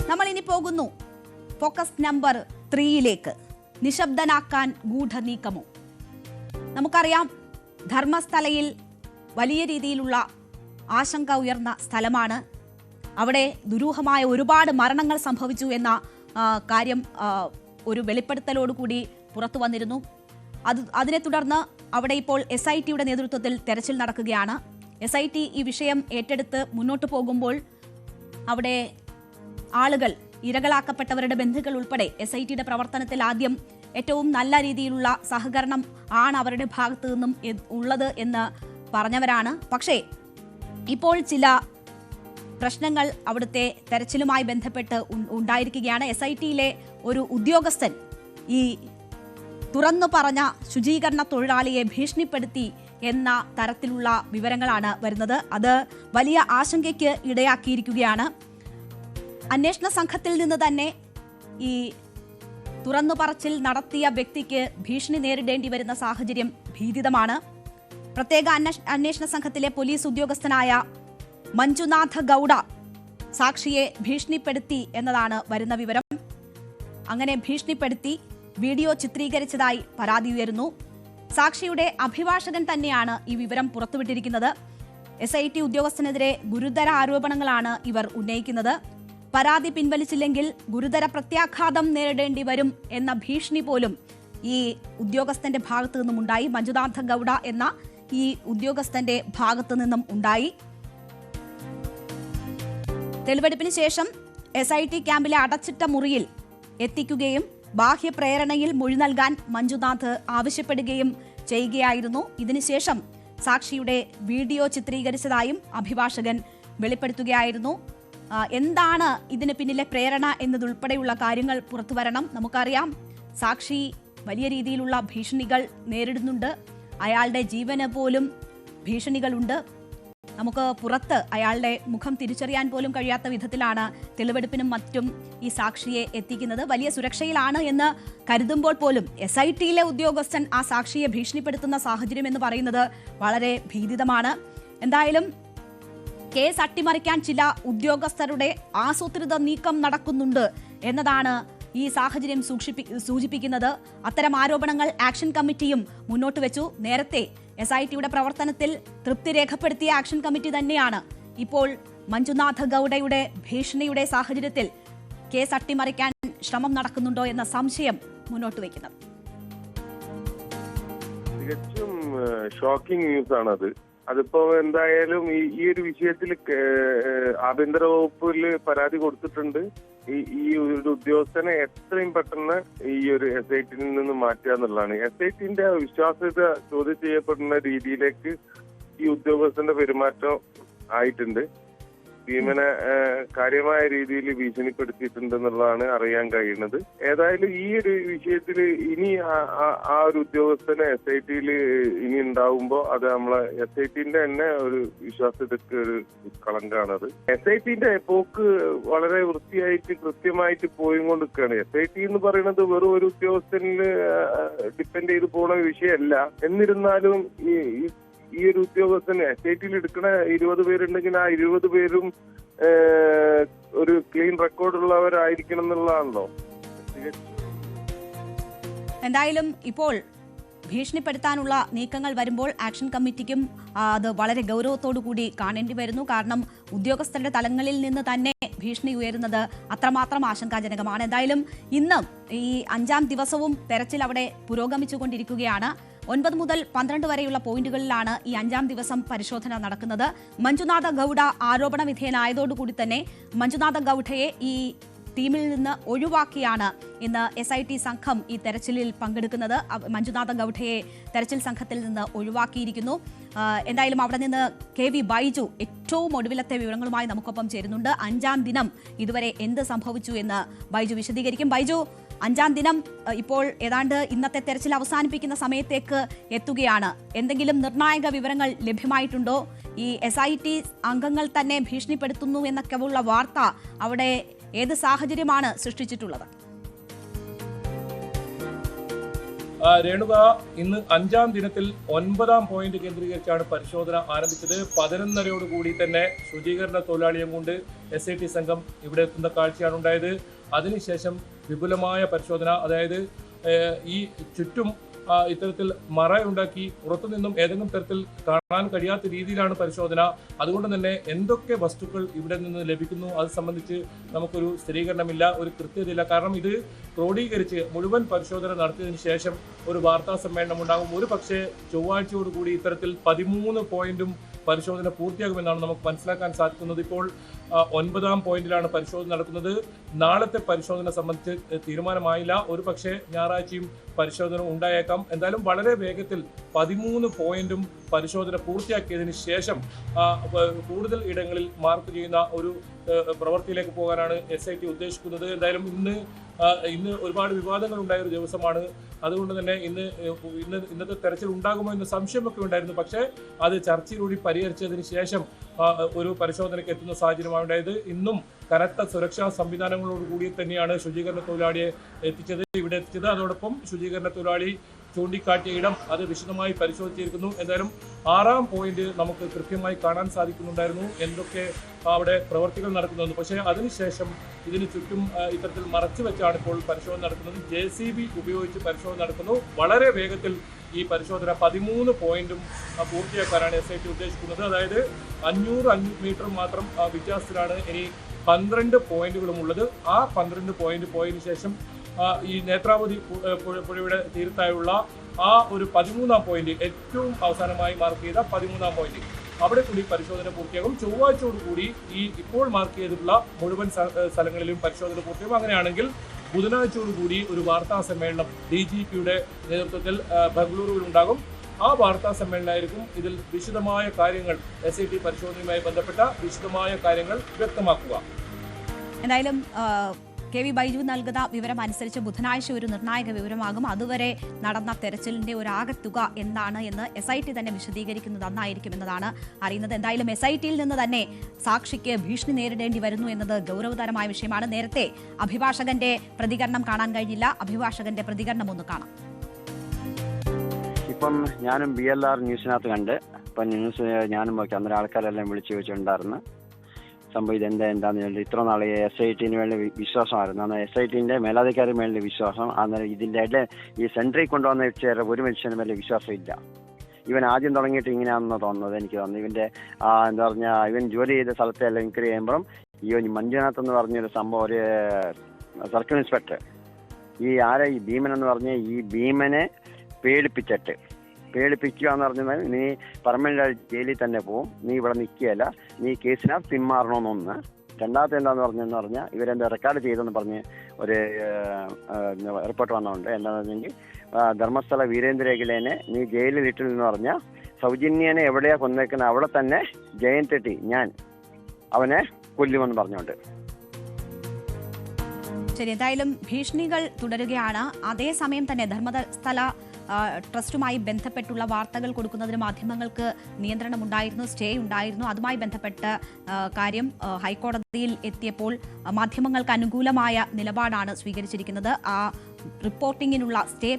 നമ്മൾ ഇനി പോകുന്നു ഫോക്കസ് നമ്പർ 3യിലേക്ക്. നിശബ്ദനാക്കാൻ ഗൂഢനീക്കമോ? നമുക്കറിയാം, ധർമ്മസ്ഥലയിൽ വലിയ രീതിയിലുള്ള ആശങ്ക ഉയർന്ന സ്ഥലമാണ്. അവിടെ ദുരൂഹമായ ഒരുപാട് മരണങ്ങൾ സംഭവിച്ചു എന്ന കാര്യം ഒരു വെളിപ്പെടുത്തലോടുകൂടി പുറത്തു വന്നിരുന്നു. അതിനെ തുടർന്ന് അവിടെ ഇപ്പോൾ SITയുടെ നേതൃത്വത്തിൽ തെരച്ചിൽ നടക്കുകയാണ്. SIT ഈ വിഷയം ഏറ്റെടുത്ത് മുന്നോട്ട് പോകുമ്പോൾ അവിടെ ആളുകൾ, ഇരകളാക്കപ്പെട്ടവരുടെ ബന്ധുക്കൾ ഉൾപ്പെടെ SITയുടെ പ്രവർത്തനത്തിൽ ആദ്യം ഏറ്റവും നല്ല രീതിയിലുള്ള സഹകരണം ആണ് അവരുടെ ഭാഗത്തു നിന്നും ഉള്ളത് എന്ന് പറഞ്ഞവരാണ്. പക്ഷേ ഇപ്പോൾ ചില പ്രശ്നങ്ങൾ അവിടുത്തെ തെരച്ചിലുമായി ബന്ധപ്പെട്ട് ഉണ്ടായിരിക്കുകയാണ്. SITയിലെ ഒരു ഉദ്യോഗസ്ഥൻ ഈ തുറന്നു പറഞ്ഞ ശുചീകരണ തൊഴിലാളിയെ ഭീഷണിപ്പെടുത്തി എന്ന തരത്തിലുള്ള വിവരങ്ങളാണ് വരുന്നത്. അത് വലിയ ആശങ്കയ്ക്ക് ഇടയാക്കിയിരിക്കുകയാണ്. അന്വേഷണ സംഘത്തിൽ നിന്ന് തന്നെ ഈ തുറന്നു പറച്ചിൽ നടത്തിയ വ്യക്തിക്ക് ഭീഷണി നേരിടേണ്ടി വരുന്ന സാഹചര്യം ഭീതിതമാണ്. പ്രത്യേക അന്വേഷണ സംഘത്തിലെ പോലീസ് ഉദ്യോഗസ്ഥനായ മഞ്ജുനാഥ ഗൌഡ സാക്ഷിയെ ഭീഷണിപ്പെടുത്തി എന്നതാണ് വരുന്ന വിവരം. അങ്ങനെ ഭീഷണിപ്പെടുത്തി വീഡിയോ ചിത്രീകരിച്ചതായി പരാതി ഉയരുന്നു. സാക്ഷിയുടെ അഭിഭാഷകൻ തന്നെയാണ് ഈ വിവരം പുറത്തുവിട്ടിരിക്കുന്നത്. SIT ഉദ്യോഗസ്ഥനെതിരെ ഗുരുതര ആരോപണങ്ങളാണ് ഇവർ ഉന്നയിക്കുന്നത്. പരാതി പിൻവലിച്ചില്ലെങ്കിൽ ഗുരുതര പ്രത്യാഘാതം നേരിടേണ്ടി വരും എന്ന ഭീഷണി പോലും ഈ ഉദ്യോഗസ്ഥന്റെ ഭാഗത്തു നിന്നും ഉണ്ടായി. മഞ്ജുനാഥ ഗൌഡ എന്ന ഈ ഉദ്യോഗസ്ഥന്റെ ഭാഗത്തു നിന്നും ഉണ്ടായി. തെളിവെടുപ്പിന് ശേഷം SIT ക്യാമ്പിലെ അടച്ചിട്ട മുറിയിൽ എത്തിക്കുകയും ബാഹ്യപ്രേരണയിൽ മൊഴി നൽകാൻ മഞ്ജുനാഥ് ആവശ്യപ്പെടുകയും ചെയ്യുകയായിരുന്നു. ഇതിനുശേഷം സാക്ഷിയുടെ വീഡിയോ ചിത്രീകരിച്ചതായും അഭിഭാഷകൻ വെളിപ്പെടുത്തുകയായിരുന്നു. എന്താണ് ഇതിന് പിന്നിലെ പ്രേരണ എന്നതുൾപ്പെടെയുള്ള കാര്യങ്ങൾ പുറത്തുവരണം. നമുക്കറിയാം, സാക്ഷി വലിയ രീതിയിലുള്ള ഭീഷണികൾ നേരിടുന്നുണ്ട്. അയാളുടെ ജീവന് പോലും ഭീഷണികളുണ്ട്. നമുക്ക് പുറത്ത് അയാളുടെ മുഖം തിരിച്ചറിയാൻ പോലും കഴിയാത്ത വിധത്തിലാണ് തെളിവെടുപ്പിനും മറ്റും ഈ സാക്ഷിയെ എത്തിക്കുന്നത്. വലിയ സുരക്ഷയിലാണ് എന്ന് കരുതുമ്പോൾ പോലും SITയിലെ ഉദ്യോഗസ്ഥൻ ആ സാക്ഷിയെ ഭീഷണിപ്പെടുത്തുന്ന സാഹചര്യം എന്ന് പറയുന്നത് വളരെ ഭീതിതമാണ്. എന്തായാലും കേസ് അട്ടിമറിക്കാൻ ചില ഉദ്യോഗസ്ഥരുടെ ആസൂത്രിത നീക്കം നടക്കുന്നുണ്ട് എന്നതാണ് ഈ സാഹചര്യം സൂചിപ്പിക്കുന്നത്. അത്തരം ആരോപണങ്ങൾ ആക്ഷൻ കമ്മിറ്റിയും മുന്നോട്ട് വെച്ചു. നേരത്തെ SITയുടെ പ്രവർത്തനത്തിൽ തൃപ്തി രേഖപ്പെടുത്തിയ ആക്ഷൻ കമ്മിറ്റി തന്നെയാണ് ഇപ്പോൾ മഞ്ജുനാഥ ഗൌഡയുടെ ഭീഷണിയുടെ സാഹചര്യത്തിൽ കേസ് അട്ടിമറിക്കാൻ ശ്രമം നടക്കുന്നുണ്ടോ എന്ന സംശയം മുന്നോട്ട് വയ്ക്കുന്നത്. തികച്ചും ഷോക്കിംഗ് ന്യൂസ് ആണത്. അതിപ്പോ എന്തായാലും ഈ ഒരു വിഷയത്തിൽ ആഭ്യന്തര വകുപ്പിൽ പരാതി കൊടുത്തിട്ടുണ്ട്. ഈ ഒരു ഉദ്യോഗസ്ഥനെ എത്രയും പെട്ടെന്ന് ഈ ഒരു SITയിൽ നിന്ന് മാറ്റുക എന്നുള്ളതാണ്. SITന്റെ വിശ്വാസ്യത ചോദ്യം ചെയ്യപ്പെടുന്ന രീതിയിലേക്ക് ഈ ഉദ്യോഗസ്ഥന്റെ പെരുമാറ്റം ആയിട്ടുണ്ട്. ഭീമനെ കാര്യമായ രീതിയിൽ ഭീഷണിപ്പെടുത്തിയിട്ടുണ്ടെന്നുള്ളതാണ് അറിയാൻ കഴിയുന്നത്. ഏതായാലും ഈ ഒരു വിഷയത്തിൽ ഇനി ആ ഒരു ഉദ്യോഗസ്ഥനെ SITയിൽ ഇനി ഉണ്ടാവുമ്പോൾ അത് നമ്മളെ SITന്റെ തന്നെ ഒരു വിശ്വാസ്യതയ്ക്ക് ഒരു കളങ്കാണത്. SITന്റെ പോക്ക് വളരെ വൃത്തിയായിട്ട് കൃത്യമായിട്ട് പോയി കൊണ്ടിരിക്കുകയാണ്. SIT എന്ന് പറയുന്നത് വെറും ഒരു ഉദ്യോഗസ്ഥനിൽ ഡിപ്പെൻഡ് ചെയ്ത് പോകുന്ന വിഷയമല്ല. എന്നിരുന്നാലും ഈ ഒരു ഉദ്യോഗസ്ഥന് SITയിൽ എടുക്കുന്ന 20 പേരുണ്ടെങ്കിൽ ആ 20 പേരും ഒരു ക്ലീൻ റെക്കോർഡുള്ളവരായിരിക്കണം എന്നുള്ളതാണല്ലോ. എന്തായാലും ഇപ്പോൾ ഭീഷണിപ്പെടുത്താനുള്ള നീക്കങ്ങൾ വരുമ്പോൾ ആക്ഷൻ കമ്മിറ്റിക്കും അത് വളരെ ഗൗരവത്തോടു കൂടി കാണേണ്ടി വരുന്നു. കാരണം ഉദ്യോഗസ്ഥരുടെ തലങ്ങളിൽ നിന്ന് തന്നെ ഭീഷണി ഉയരുന്നത് അത്രമാത്രം ആശങ്കാജനകമാണ്. എന്തായാലും ഇന്നും ഈ 5ാം ദിവസവും തെരച്ചിൽ അവിടെ പുരോഗമിച്ചുകൊണ്ടിരിക്കുകയാണ്. 9 മുതൽ 12 വരെയുള്ള പോയിന്റുകളിലാണ് ഈ 5ാം ദിവസം പരിശോധന നടക്കുന്നത്. മഞ്ജുനാഥ ഗൌഡ ആരോപണ വിധേയനായതോടുകൂടി തന്നെ മഞ്ജുനാഥ ഗൌഡയെ ഈ ടീമിൽ നിന്ന് ഒഴിവാക്കിയാണ് ഇന്ന് SIT സംഘം ഈ തെരച്ചിലിൽ പങ്കെടുക്കുന്നത്. മഞ്ജുനാഥ ഗൌഡയെ തെരച്ചിൽ സംഘത്തിൽ നിന്ന് ഒഴിവാക്കിയിരിക്കുന്നു. എന്തായാലും അവിടെ നിന്ന് KV ബൈജു ഏറ്റവും ഒടുവിലത്തെ വിവരങ്ങളുമായി നമുക്കൊപ്പം ചേരുന്നുണ്ട്. 5ാം ദിനം ഇതുവരെ എന്ത് സംഭവിച്ചു എന്ന് ബൈജു വിശദീകരിക്കും. ബൈജു, 5ാം ദിനം ഇപ്പോൾ ഏതാണ്ട് ഇന്നത്തെ തെരച്ചിൽ അവസാനിപ്പിക്കുന്ന സമയത്തേക്ക് എത്തുകയാണ്. എന്തെങ്കിലും നിർണായക വിവരങ്ങൾ ലഭ്യമായിട്ടുണ്ടോ? ഈ SIT അംഗങ്ങൾ തന്നെ ഭീഷണിപ്പെടുത്തുന്നു എന്നൊക്കെയുള്ള വാർത്ത അവിടെ ഏത് സാഹചര്യമാണ് സൃഷ്ടിച്ചിട്ടുള്ളത്? രേണുക ഇന്ന് 5ാം ദിനത്തിൽ 9ാം പോയിന്റ് കേന്ദ്രീകരിച്ചാണ് പരിശോധന ആരംഭിച്ചത്. 11:30 തന്നെ ശുചീകരണ തൊഴിലാളിയെ കൊണ്ട് SIT സംഘം ഇവിടെ എത്തുന്ന കാഴ്ചയാണ് ഉണ്ടായത്. അതിനുശേഷം വിപുലമായ പരിശോധന, അതായത് ഈ ചുറ്റും ഇത്തരത്തിൽ മറയുണ്ടാക്കി പുറത്തുനിന്നും ഏതെങ്കിലും തരത്തിൽ കാണാൻ കഴിയാത്ത രീതിയിലാണ് പരിശോധന. അതുകൊണ്ട് തന്നെ എന്തൊക്കെ വസ്തുക്കൾ ഇവിടെ നിന്ന് ലഭിക്കുന്നു അത് സംബന്ധിച്ച് നമുക്കൊരു സ്ഥിരീകരണമില്ല, ഒരു കൃത്യതയില്ല. കാരണം ഇത് ക്രോഡീകരിച്ച് മുഴുവൻ പരിശോധന നടത്തിയതിനു ശേഷം ഒരു വാർത്താ സമ്മേളനം ഉണ്ടാകും. ഒരു പക്ഷേ ചൊവ്വാഴ്ചയോടുകൂടി ഇത്തരത്തിൽ 13 പോയിന്റും പരിശോധന പൂർത്തിയാകുമെന്നാണ് നമുക്ക് മനസ്സിലാക്കാൻ സാധിക്കുന്നത്. ഇപ്പോൾ 9ാം പോയിന്റിലാണ് പരിശോധന നടക്കുന്നത്. നാളത്തെ പരിശോധന സംബന്ധിച്ച് തീരുമാനമായില്ല. ഒരു പക്ഷേ ഞായറാഴ്ചയും പരിശോധന ഉണ്ടായേക്കാം. എന്തായാലും വളരെ വേഗത്തിൽ 13 പോയിന്റും പരിശോധന പൂർത്തിയാക്കിയതിന് ശേഷം കൂടുതൽ ഇടങ്ങളിൽ മാർക്ക് ചെയ്യുന്ന ഒരു പ്രവൃത്തിയിലേക്ക് പോകാനാണ് SIT ഉദ്ദേശിക്കുന്നത്. എന്തായാലും ഇന്ന് ഒരുപാട് വിവാദങ്ങൾ ഉണ്ടായ ഒരു ദിവസമാണ്. അതുകൊണ്ട് തന്നെ ഇന്നത്തെ തെരച്ചിൽ ഉണ്ടാകുമോ എന്ന സംശയമൊക്കെ ഉണ്ടായിരുന്നു. പക്ഷേ അത് ചർച്ചയിലൂടെ പരിഹരിച്ചതിന് ശേഷം ഒരു പരിശോധനയ്ക്ക് എത്തുന്ന സാഹചര്യമാണ് ഉണ്ടായത്. ഇന്നും കനത്ത സുരക്ഷാ സംവിധാനങ്ങളോടുകൂടി തന്നെയാണ് ശുചീകരണ തൊഴിലാളിയെ ഇവിടെ എത്തിച്ചത്. അതോടൊപ്പം ശുചീകരണ തൊഴിലാളി ചൂണ്ടിക്കാട്ടിയ ഇടം അത് വിശദമായി പരിശോധിച്ചിരിക്കുന്നു. എന്തായാലും 6ാം പോയിന്റ് നമുക്ക് കൃത്യമായി കാണാൻ സാധിക്കുന്നുണ്ടായിരുന്നു എന്തൊക്കെ അവിടെ പ്രവർത്തികൾ നടക്കുന്നുണ്ട്. പക്ഷേ അതിനുശേഷം ഇതിന് ചുറ്റും ഇത്തരത്തിൽ മറച്ചു വെച്ചാണ് ഇപ്പോൾ പരിശോധന നടക്കുന്നത്. JCB ഉപയോഗിച്ച് പരിശോധന നടക്കുന്നു. വളരെ വേഗത്തിൽ ഈ പരിശോധന 13 പോയിന്റും പൂർത്തിയാക്കാനാണ് SIT ഉദ്ദേശിക്കുന്നത്. അതായത് 500 മീറ്റർ മാത്രം വ്യത്യാസത്തിലാണ് ഇനി 12 പോയിന്റുകളും ഉള്ളത്. ആ 12 പോയിന്റ് പോയതിനു ശേഷം ഈ നേത്രാവതി പുഴയുടെ തീരത്തായുള്ള ആ ഒരു 13ാം പോയിന്റ്, ഏറ്റവും അവസാനമായി മാർക്ക് ചെയ്ത 13ാം പോയിന്റ്, അവിടെ കൂടി പരിശോധന പൂർത്തിയാകും. ചൊവ്വാഴ്ചയോടുകൂടി ഈ ഇപ്പോൾ മാർക്ക് ചെയ്തിട്ടുള്ള മുഴുവൻ സ്ഥലങ്ങളിലും പരിശോധന പൂർത്തിയാകും. അങ്ങനെയാണെങ്കിൽ ബുധനാഴ്ചയോടുകൂടി ഒരു വാർത്താ സമ്മേളനം DGPയുടെ നേതൃത്വത്തിൽ ബംഗളൂരുവിൽ ഉണ്ടാകും. ആ വാർത്താ സമ്മേളനമായിരിക്കും ഇതിൽ വിശദമായ കാര്യങ്ങൾ, SIT പരിശോധനയുമായി ബന്ധപ്പെട്ട വിശദമായ കാര്യങ്ങൾ വ്യക്തമാക്കുക. എന്തായാലും KV ബൈജു നൽകുന്ന വിവരം അനുസരിച്ച് ബുധനാഴ്ച ഒരു നിർണായക വിവരമാകും. അതുവരെ നടന്ന തെരച്ചിലിന്റെ ഒരു ആകെത്തുക എന്താണ് എന്ന് SIT തന്നെ വിശദീകരിക്കുന്നത് നന്നായിരിക്കും എന്നതാണ് അറിയുന്നത്. എന്തായാലും SITയിൽ നിന്ന് തന്നെ സാക്ഷിക്ക് ഭീഷണി നേരിടേണ്ടി വരുന്നു എന്നത് ഗൗരവതരമായ വിഷയമാണ്. നേരത്തെ അഭിഭാഷകന്റെ പ്രതികരണം കാണാൻ കഴിഞ്ഞില്ല. അഭിഭാഷകന്റെ പ്രതികരണം ഒന്ന് കാണാം. ഇപ്പം ഞാനും BLR ന്യൂസിനകത്ത് കണ്ട് ഇപ്പം ന്യൂസ് ഞാനും നോക്കി. അന്നേരം ആൾക്കാരെല്ലാം വിളിച്ചു ചോദിച്ചിട്ടുണ്ടായിരുന്നു സംഭവം എന്താന്ന് വേണ്ടി. ഇത്ര നാളെ SITന് വേണ്ടി വിശ്വാസമായിരുന്നു. അന്ന് SITന്റെ മേലാധികാരി മേളിൽ വിശ്വാസം. അന്നേരം ഇതിൻ്റെ ഇടയിൽ ഈ സെൻട്രിൽ കൊണ്ടുവന്ന ഒരു മനുഷ്യന് മേലെ വിശ്വാസമില്ല. ഇവൻ ആദ്യം തുടങ്ങിയിട്ട് ഇങ്ങനെയാണെന്ന് തോന്നുന്നത് എനിക്ക് തോന്നുന്നു. ഇവൻ്റെ എന്താ പറഞ്ഞാൽ ഇവൻ ജോലി ചെയ്ത സ്ഥലത്തെല്ലാം എൻക്വയറി ചെയ്യുമ്പോഴും ഈ മഞ്ജുനാഥ് എന്ന് പറഞ്ഞൊരു സംഭവം, ഒരു സർക്കിൾ ഇൻസ്പെക്ടർ, ഈ ഭീമൻ എന്ന് പറഞ്ഞ ഈ ഭീമനെ പേടിപ്പിക്കുക എന്ന് പറഞ്ഞാൽ നീ പെർമനന്റ് ജയിലിൽ തന്നെ പോവും, നീ ഇവിടെ നിൽക്കുകയല്ല, നീ കേസിനകത്ത് പിന്മാറണമെന്നൊന്ന്. രണ്ടാമത്തെ എന്താന്ന് പറഞ്ഞാൽ ഇവരെന്താ റെക്കോർഡ് ചെയ്തെന്ന് പറഞ്ഞ് ഒരു റിപ്പോർട്ട് വന്നതുകൊണ്ട്. എന്താണെന്ന് പറഞ്ഞെങ്കിൽ ധർമ്മസ്ഥല വീരേന്ദ്രഗിലേനെ നീ ജയിലിൽ ഇട്ടില്ലെന്ന് പറഞ്ഞാൽ സൗജന്യനെ എവിടെയാ കൊന്നേക്കുന്നത് അവിടെ തന്നെ ജയന്തെട്ടി ഞാൻ അവനെ കൊല്ലുമെന്ന് പറഞ്ഞുകൊണ്ട്. ശരി, എന്തായാലും ഭീഷണികൾ തുടരുകയാണ്. അതേസമയം തന്നെ ധർമ്മസ്ഥല ട്രസ്റ്റുമായി ബന്ധപ്പെട്ടുള്ള വാർത്തകൾ കൊടുക്കുന്നതിന് മാധ്യമങ്ങൾക്ക് നിയന്ത്രണമുണ്ടായിരുന്നു, സ്റ്റേ ഉണ്ടായിരുന്നു. അതുമായി ബന്ധപ്പെട്ട കാര്യം ഹൈക്കോടതിയിൽ എത്തിയപ്പോൾ മാധ്യമങ്ങൾക്ക് അനുകൂലമായ നിലപാടാണ് സ്വീകരിച്ചിരിക്കുന്നത്. ആ റിപ്പോർട്ടിങ്ങിനുള്ള സ്റ്റേ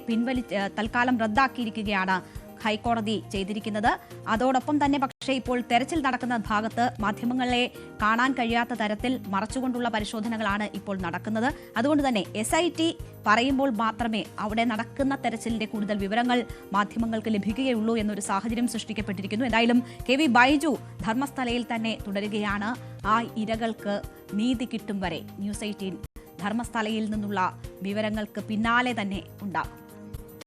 തൽക്കാലം റദ്ദാക്കിയിരിക്കുകയാണ് ഹൈക്കോടതി ചെയ്തിരിക്കുന്നത്. അതോടൊപ്പം തന്നെ പക്ഷേ ഇപ്പോൾ തെരച്ചിൽ നടക്കുന്ന ഭാഗത്ത് മാധ്യമങ്ങളെ കാണാൻ കഴിയാത്ത തരത്തിൽ മറച്ചുകൊണ്ടുള്ള പരിശോധനകളാണ് ഇപ്പോൾ നടക്കുന്നത്. അതുകൊണ്ട് തന്നെ SIT പറയുമ്പോൾ മാത്രമേ അവിടെ നടക്കുന്ന തെരച്ചിലിന്റെ കൂടുതൽ വിവരങ്ങൾ മാധ്യമങ്ങൾക്ക് ലഭിക്കുകയുള്ളൂ എന്നൊരു സാഹചര്യം സൃഷ്ടിക്കപ്പെട്ടിരിക്കുന്നു. എന്തായാലും KV ബൈജു ധർമ്മസ്ഥലയിൽ തന്നെ തുടരുകയാണ്. ആ ഇരകൾക്ക് നീതി കിട്ടും വരെ ന്യൂസ് 18 ധർമ്മസ്ഥലയിൽ നിന്നുള്ള വിവരങ്ങൾക്ക് പിന്നാലെ തന്നെ ഉണ്ടാകും.